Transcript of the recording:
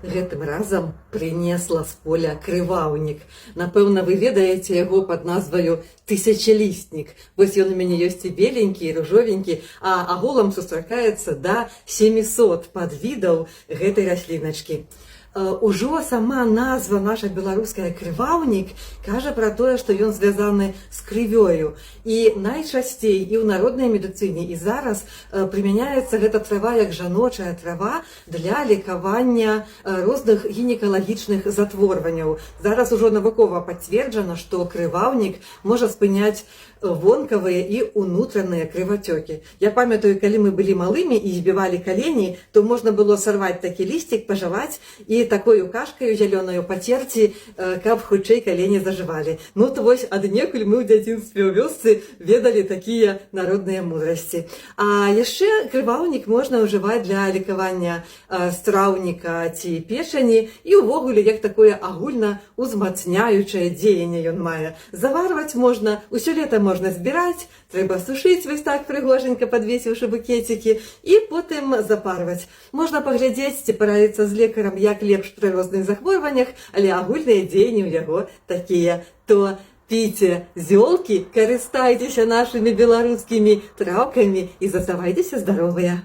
Гэтым разам прынесла з поля крываўнік. Напэўна, вы ведаеце яго пад назваю тысячалістнік. Вось ён у мяне ёсць і беленькі, і ружовенькі, а агулам сустракаецца да 700 падвідаў гэтай расліначкі. Ужо сама назва наша беларуская крываўнік кажа пра тое, што ён звязаны з крывёю. І найчасцей і ў народнай медыцыне, і зараз прымяняецца гэта трава як жаночая трава для лекавання розных гінекалагічных затворванняў. Зараз ужо навукова пацверджана, што крываўнік можа спыняць вонкавыя і ўнутраныя крывацёкі. Я памятаю, калі мы былі малымі і збівалі калені, то можна было сарваць такі лісцік, пажаваць і такою кашкаю зялёнаю пацерці, каб хутчэй калені зажывалі. Ну то вось аднекуль мы ў дзяцінстве ў вёсцы ведалі такія народныя мудрасці. А яшчэ крываўнік можна ўжываць для лекавання страўніка ці печані і ўвогуле як такое агульна узмацняючае дзеянне ён мае. Заварваць можна, усё лета можна збіраць, трэба сушыць вось так прыгоженька, падвесіўшы букецікі, і потым запарваць. Можна паглядзець ці параіцца з лекарам, як лепш пры розных захворваннях, але агульныя дзеянні ў яго такія. То піце зёлкі, карыстайцеся нашымі беларускімі траўкамі і заставайцеся здаровыя.